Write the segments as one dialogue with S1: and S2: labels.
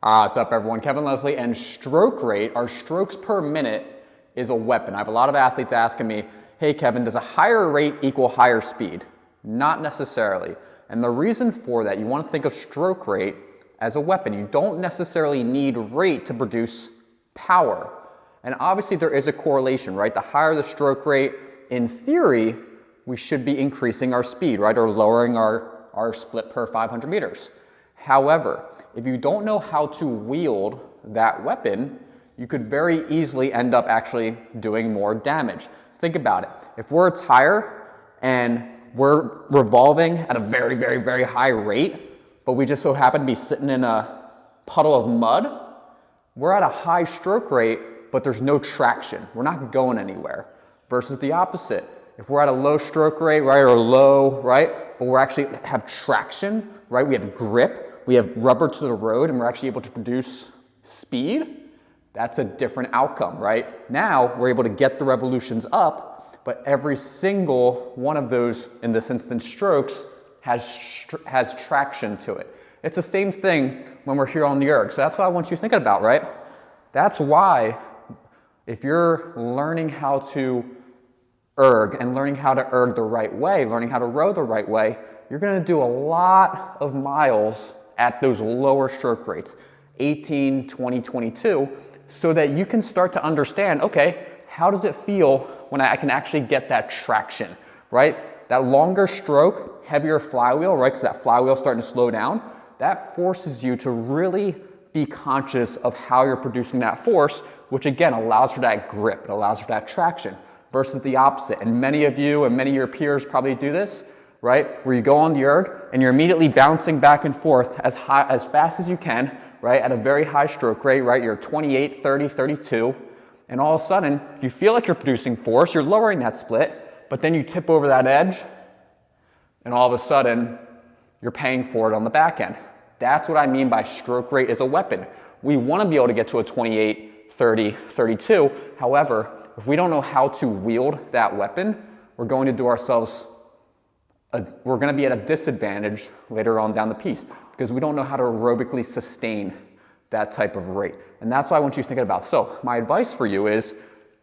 S1: What's up everyone, Kevin Leslie, and stroke rate, our strokes per minute is a weapon. I have a lot of athletes asking me, hey Kevin, does a higher rate equal higher speed? Not necessarily. And the reason for that, you want to think of stroke rate as a weapon. You don't necessarily need rate to produce power. And obviously there is a correlation, right? The higher the stroke rate, in theory, we should be increasing our speed, right? Or lowering our split per 500 meters. However, if you don't know how to wield that weapon, you could very easily end up actually doing more damage. Think about it. If we're a tire and we're revolving at a very, very, very high rate, but we just so happen to be sitting in a puddle of mud, we're at a high stroke rate, but there's no traction. We're not going anywhere. Versus the opposite. If we're at a low stroke rate, right, or low, right, but we're actually have traction, right, we have grip, we have rubber to the road, and we're actually able to produce speed, that's a different outcome, right? Now we're able to get the revolutions up, but every single one of those, in this instance, strokes, has traction to it. It's the same thing when we're here on the ERG. So that's what I want you thinking about, right? That's why if you're learning how to ERG and learning how to ERG the right way, learning how to row the right way, you're going to do a lot of miles at those lower stroke rates, 18, 20, 22, so that you can start to understand, okay, how does it feel when I can actually get that traction, right? That longer stroke, heavier flywheel, right? Because that flywheel is starting to slow down. That forces you to really be conscious of how you're producing that force, which again allows for that grip, it allows for that traction, versus the opposite. And many of you and many of your peers probably do this, right? Where you go on the ERG and you're immediately bouncing back and forth as fast as you can, right? At a very high stroke rate, right? You're 28, 30, 32, and all of a sudden you feel like you're producing force, you're lowering that split, but then you tip over that edge and all of a sudden you're paying for it on the back end. That's what I mean by stroke rate is a weapon. We want to be able to get to a 28, 30, 32. However, if we don't know how to wield that weapon, we're going to do ourselves we're going to be at a disadvantage later on down the piece because we don't know how to aerobically sustain that type of rate. And that's what I want you thinking about. So my advice for you is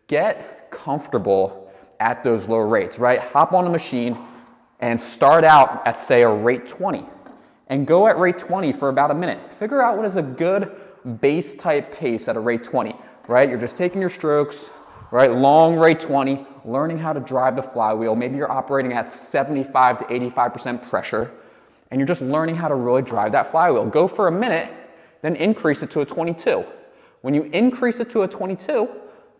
S1: get comfortable at those low rates, right? Hop on a machine and start out at, say, a rate 20 and go at rate 20 for about a minute. Figure out what is a good base type pace at a rate 20, right? You're just taking your strokes, right? Long rate 20, learning how to drive the flywheel. Maybe you're operating at 75 to 85% pressure, and you're just learning how to really drive that flywheel. Go for a minute, then increase it to a 22. When you increase it to a 22,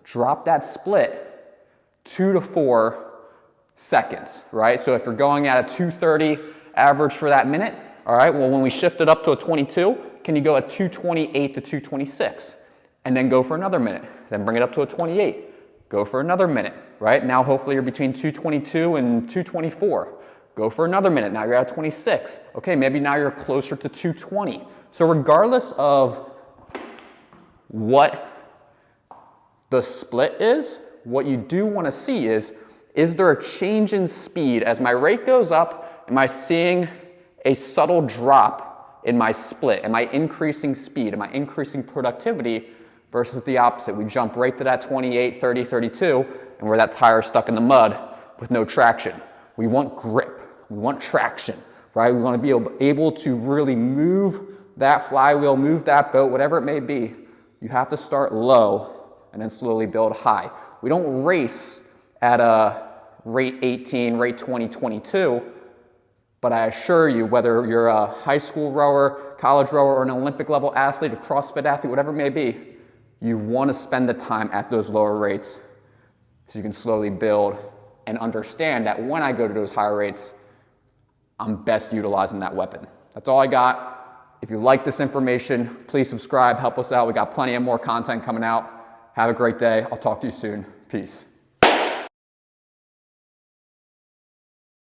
S1: drop that split 2 to 4 seconds, right? So if you're going at a 230 average for that minute, all right, well, when we shift it up to a 22, can you go at 228 to 226? And then go for another minute, then bring it up to a 28. Go for another minute, right? Now hopefully you're between 222 and 224. Go for another minute, now you're at 26. Okay, maybe now you're closer to 220. So regardless of what the split is, what you do want to see is there a change in speed? As my rate goes up, am I seeing a subtle drop in my split? Am I increasing speed? Am I increasing productivity? Versus the opposite. We jump right to that 28, 30, 32, and we're that tire stuck in the mud with no traction. We want grip. We want traction, right? We want to be able to really move that flywheel, move that boat, whatever it may be. You have to start low and then slowly build high. We don't race at a rate 18, rate 20, 22, but I assure you, whether you're a high school rower, college rower, or an Olympic level athlete, a CrossFit athlete, whatever it may be, you want to spend the time at those lower rates so you can slowly build and understand that when I go to those higher rates, I'm best utilizing that weapon. That's all I got. If you like this information, please subscribe, help us out. We got plenty of more content coming out. Have a great day. I'll talk to you soon. Peace.